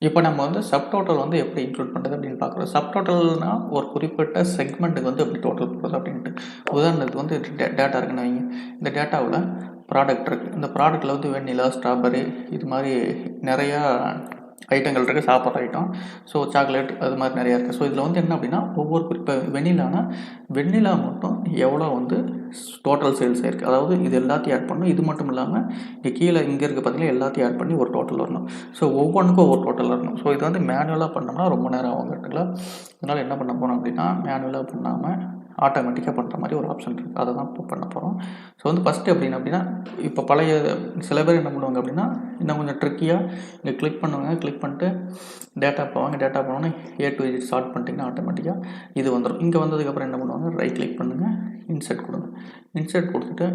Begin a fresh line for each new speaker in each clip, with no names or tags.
இப்போ நம்ம வந்து சப்டோட்டல் வந்து எப்படி இன்க்ளூட் பண்ணுறது அப்படின்னு பார்க்குறோம். சப்டோட்டல்னா ஒரு குறிப்பிட்ட செக்மெண்ட்டுக்கு வந்து எப்படி டோட்டல் போடுறது அப்படின்ட்டு. உதாரணத்துக்கு வந்து டேட்டா இருக்குன்னு வைங்க. இந்த டேட்டாவில் ப்ராடக்ட் இருக்குது. இந்த ப்ராடக்ட்டில் வந்து வெண்ணிலா, ஸ்ட்ராபெர்ரி இது மாதிரி நிறையா ஐட்டங்கள் இருக்குது, சாப்பிட்ற ஐட்டம். ஸோ சாக்லேட் அது மாதிரி நிறையா இருக்குது. ஸோ இதில் வந்து என்ன அப்படின்னா ஒவ்வொரு இப்போ வெண்ணிலா மட்டும் எவ்வளோ வந்து டோட்டல் சேல்ஸ் ஆயிருக்கு. அதாவது இது எல்லாத்தையும் ஆட் பண்ணணும். இது மட்டும் இல்லாமல் இங்கே கீழே இங்கே இருக்க பார்த்தீங்கன்னா எல்லாத்தையும் ஆட் பண்ணி ஒரு டோட்டல் வரணும். ஸோ ஒவ்வொன்றுக்கும் ஒவ்வொரு டோட்டல் வரணும். ஸோ இது வந்து மேனுவலாக பண்ணோம்னா ரொம்ப நேரம் ஆகும் கரெக்டுங்களா. அதனால் என்ன பண்ண போகிறோம் அப்படின்னா மேனுவலாக பண்ணாமல் ஆட்டோமேட்டிக்காக பண்ணுற மாதிரி ஒரு ஆப்ஷன் இருக்குது. அதை தான் இப்போ பண்ண போகிறோம். ஸோ வந்து ஃபஸ்ட்டு அப்படின்னா இப்போ பழைய சில பேர் என்ன பண்ணுவாங்க அப்படின்னா இன்னும் கொஞ்சம் ட்ரிக்கியாக இங்கே கிளிக் பண்ணுவாங்க. கிளிக் பண்ணிட்டு டேட்டா போவாங்க. டேட்டா போனோன்னே A to Z ஸ்டார்ட் பண்ணிட்டீங்கன்னா ஆட்டோமேட்டிக்காக இது வந்துடும். இங்கே வந்ததுக்கப்புறம் என்ன பண்ணுவாங்க, ரைட் கிளிக் பண்ணுங்கள், இன்சர்ட் கொடுங்க. இன்சர்ட் கொடுத்துட்டு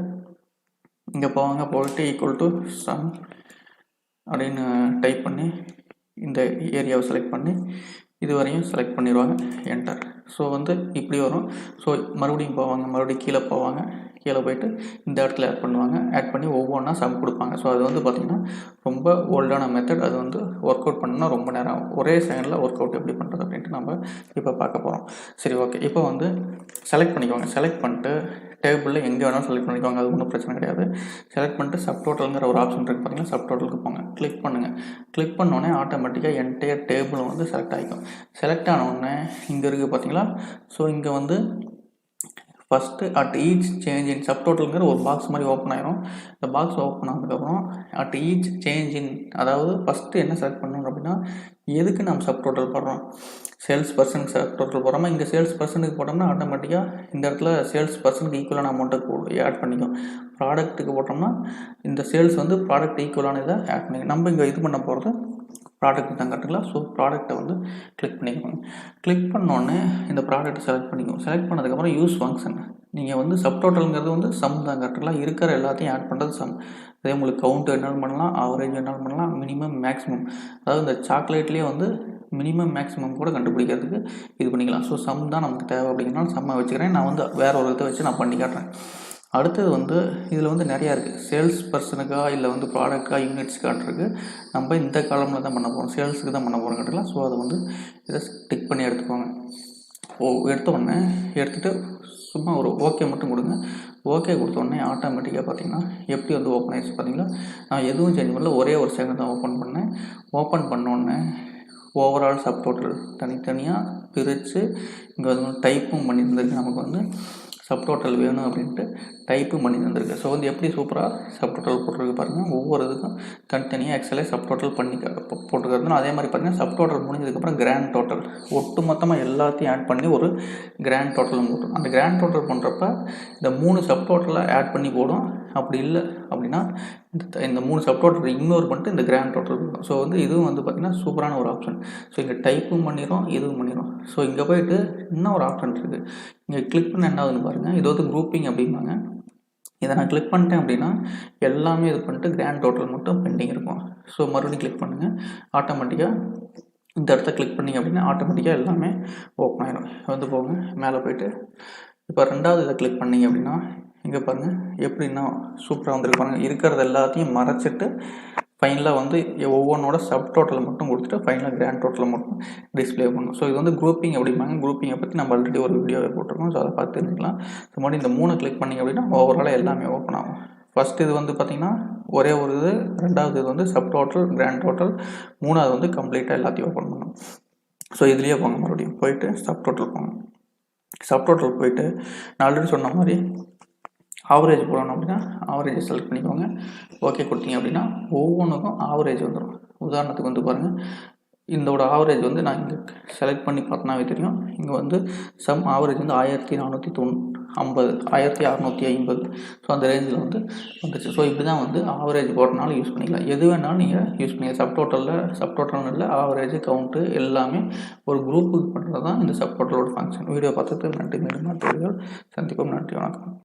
இங்கே போவாங்க. போயிட்டு ஈக்குவல் டு சம் அப்படின்னு டைப் பண்ணி இந்த ஏரியாவை செலக்ட் பண்ணி இது வரையும் செலக்ட் பண்ணிடுவாங்க. என்டர். ஸோ வந்து இப்படி வரும். ஸோ மறுபடியும் போவாங்க. மறுபடியும் கீழே போவாங்க. கீழே போயிட்டு இந்த இடத்துல ஆட் பண்ணுவாங்க. ஆட் பண்ணி ஒவ்வொன்றா சம் கொடுப்பாங்க. ஸோ அது வந்து பார்த்திங்கன்னா ரொம்ப ஓல்டான மெத்தட். அது வந்து ஒர்க் அவுட் பண்ணால் ரொம்ப நேரம் ஆகும். ஒரே செகண்டில் ஒர்க் அவுட் எப்படி பண்ணுறது அப்படின்ட்டு நம்ம இப்போ பார்க்க போகிறோம். சரி, ஓகே. இப்போ வந்து செலக்ட் பண்ணிக்குவாங்க. செலக்ட் பண்ணிட்டு டேபிளில் எங்கே வேணாலும் செலக்ட் பண்ணிக்குவாங்க. அது ஒன்றும் பிரச்சனை கிடையாது. செலக்ட் பண்ணிட்டு சப்டோட்டல்ங்கிற ஒரு ஆப்ஷன் இருக்குது பார்த்தீங்கன்னா, சப்டோட்டலுக்கு போங்க. கிளிக் பண்ணுங்கள். கிளிக் பண்ணோடனே ஆட்டோமேட்டிக்காக என்டையர் டேபிள் வந்து செலக்ட் ஆகிக்கும். செலக்ட் ஆனோடனே இங்கே இருக்குது பார்த்தீங்களா. ஸோ இங்கே வந்து first at each change in சப்டோட்டலுங்கிற ஒரு பாக்ஸ் மாதிரி ஓப்பன் ஆயிரும். இந்த பாக்ஸ் ஓப்பன் ஆனதுக்கப்புறம் அட் ஈச் சேஞ்ச் இன், அதாவது ஃபஸ்ட்டு என்ன செலக்ட் பண்ணணும் அப்படின்னா எதுக்கு நம்ம சப்டோட்டல் போடுறோம். சேல்ஸ் பர்சனுக்கு சப்டோட்டல் போடுறோமா. இங்கே சேல்ஸ் பர்சனுக்கு போட்டோம்னா ஆட்டோமேட்டிக்காக இந்த இடத்துல சேல்ஸ் பர்சனுக்கு ஈக்குவலான அமௌண்ட்டை ஆட் பண்ணிக்கும். ப்ராடக்ட்டுக்கு போட்டோம்னா இந்த சேல்ஸ் வந்து ப்ராடக்ட் ஈக்குவலான இதை ஆட் பண்ணிக்கும். நம்ம இங்கே இது பண்ண போகிறது ப்ராடக்ட் தான் கரெக்டுங்களா. ஸோ ப்ராடக்ட்டை வந்து கிளிக் பண்ணிக்கோங்க. கிளிக் பண்ணோடனே இந்த ப்ராடக்ட்டை செலக்ட் பண்ணிக்கோங்க. செலக்ட் பண்ணதுக்கப்புறம் யூஸ் ஃபங்க்ஷன். நீங்கள் வந்து சப்டோட்டலுங்கிறது வந்து சம் தான் கரெக்டுங்களா. இருக்கிற எல்லாத்தையும் ஆட் பண்ணுறது சம். அதே உங்களுக்கு கவுண்ட் என்னாலும் பண்ணலாம், ஆவரேஜ் என்னாலும் பண்ணலாம், மினிமம் மேக்ஸிமம். அதாவது இந்த சாக்லேட்லேயே வந்து மினிமம் மேக்ஸிமம் கூட கண்டுபிடிக்கிறதுக்கு இது பண்ணிக்கலாம். ஸோ சம் தான் நமக்கு தேவை அப்படிங்கிறனால சம்மை வச்சுக்கிறேன். நான் வந்து வேற ஒரு இதை வச்சு நான் பண்ணி காட்டுறேன். அடுத்தது வந்து இதில் வந்து நிறையா இருக்குது. சேல்ஸ் பர்சனுக்கா இல்லை வந்து ப்ராடக்டா யூனிட்ஸ் காட்டுறதுக்கு நம்ம இந்த காலமில் தான் பண்ண போகிறோம். சேல்ஸுக்கு தான் பண்ண போகிறோம் கரெக்டுங்களா. ஸோ அதை வந்து இதை டிக் பண்ணி எடுத்துக்கோங்க. எடுத்தோடனே எடுத்துகிட்டு சும்மா ஒரு ஓகே மட்டும் கொடுங்க. ஓகே கொடுத்தோடனே ஆட்டோமேட்டிக்காக பார்த்தீங்கன்னா எப்படி வந்து ஓப்பன் ஆகிடுச்சு பார்த்தீங்களா. நான் எதுவும் சேஞ்ச் பண்ணல, ஒரே ஒரு செகண்ட் தான் ஓப்பன் பண்ணேன். ஓப்பன் பண்ணோடனே ஓவரால் சப்டோட்டல் தனித்தனியாக பிரித்து இங்கே வந்து டைப்பும் பண்ணி தந்திருக்கு. நமக்கு வந்து சப்டோட்டல் வேணும் அப்படின்ட்டு டைப்பும் பண்ணி தந்திருக்கு. ஸோ வந்து எப்படி சூப்பராக சப்டோட்டல் போட்டிருக்கு பாருங்கள். ஒவ்வொரு இதுக்கும் தனித்தனியாக எக்ஸலே சப்டோட்டல் பண்ணி போட்டுக்கிறது. அதே மாதிரி பார்த்தீங்கன்னா சப்டோட்டல் முடிஞ்சதுக்கப்புறம் கிராண்ட் டோட்டல் ஒட்டு மொத்தமாக எல்லாத்தையும் ஆட் பண்ணி ஒரு கிராண்ட் டோட்டலும் போட்டோம். அந்த கிராண்ட் டோட்டல் பண்ணுறப்ப இந்த 3 சப்டோட்டலை ஆட் பண்ணி போடும். அப்படி இல்லை அப்படின்னா இந்த 3 சப்டோட்டல் இக்னோர் பண்ணிட்டு இந்த கிராண்ட் டோட்டல் போடும். ஸோ வந்து இதுவும் வந்து பார்த்திங்கன்னா சூப்பரான ஒரு ஆப்ஷன். ஸோ இங்கே டைப்பும் பண்ணிடும், இதுவும் பண்ணிடும். ஸோ இங்கே போய்ட்டு இன்னும் ஒரு ஆப்ஷன் இருக்குது. இங்கே கிளிக் பண்ண என்ன ஆகுதுன்னு பாருங்கள். இது வந்து குரூப்பிங் அப்படிம்பாங்க. இதை நான் கிளிக் பண்ணிட்டேன் அப்படின்னா எல்லாமே இது பண்ணிட்டு கிராண்ட் டோட்டல் மட்டும் பெண்டிங் இருக்கும். ஸோ மறுபடியும் கிளிக் பண்ணுங்கள். ஆட்டோமேட்டிக்காக இந்த இடத்த கிளிக் பண்ணிங்க அப்படின்னா ஆட்டோமேட்டிக்காக எல்லாமே ஓப்பன் ஆகிடும். வந்து போங்க, மேலே போய்ட்டு இப்போ ரெண்டாவது இதை கிளிக் பண்ணிங்க அப்படின்னா இங்கே பாருங்கள் எப்படின்னா சூப்பராக வந்துருக்கு பாருங்கள். இருக்கிறது எல்லாத்தையும் மறைச்சிட்டு ஃபைனலாக வந்து ஒவ்வொன்றோட சப் டோட்டலை மட்டும் கொடுத்துட்டு ஃபைனலாக கிராண்ட் டோட்டலை மட்டும் டிஸ்பிளே பண்ணணும். ஸோ இது வந்து குரூப்பிங் அப்படிம்பாங்க. குரூப்பிங்கை பற்றி நம்ம ஆல்ரெடி ஒரு வீடியோவை போட்டிருக்கோம். ஸோ அதை பார்த்து தெரிஞ்சுக்கலாம். ஸோ மறுபடியும் இந்த 3 கிளிக் பண்ணிங்க அப்படின்னா ஓவராலாக எல்லாமே ஓப்பன் ஆகும். ஃபஸ்ட்டு இது வந்து பார்த்திங்கன்னா ஒரே ஒரு இது, ரெண்டாவது இது வந்து சப் டோட்டல், கிராண்ட் டோட்டல், மூணாவது வந்து கம்ப்ளீட்டாக எல்லாத்தையும் ஓப்பன் பண்ணணும். ஸோ இதுலேயே போங்க, மறுபடியும் போயிட்டு சப் டோட்டல் போங்க. சப் டோட்டல் போயிட்டு நான் ஆல்ரெடி சொன்ன மாதிரி ஆவரேஜ் போடணும் அப்படின்னா ஆவரேஜை செலக்ட் பண்ணிக்கோங்க. ஓகே கொடுத்தீங்க அப்படின்னா ஒவ்வொன்றுக்கும் ஆவரேஜ் வந்துடும். உதாரணத்துக்கு வந்து பாருங்கள், இதோட ஆவரேஜ் வந்து நான் இங்கே செலக்ட் பண்ணி பார்த்தனாவே தெரியும். இங்கே வந்து சம் ஆவரேஜ் வந்து 1450, 1650. ஸோ அந்த ரேஞ்சில் வந்து வந்துச்சு. ஸோ இப்படி தான் வந்து ஆவரேஜ் போட்டனாலும் யூஸ் பண்ணிக்கலாம். எது வேணாலும் நீங்கள் யூஸ் பண்ணிக்கலாம். சப்டோட்டல்னு இல்லை, ஆவரேஜ், கவுண்ட்டு எல்லாமே ஒரு குரூப்புக்கு பண்ணுறது தான் இந்த சப்டோட்டலோட ஃபங்க்ஷன். வீடியோ பார்த்ததுக்கு நன்றி. மீண்டும் சந்திப்போம். நன்றி, வணக்கம்.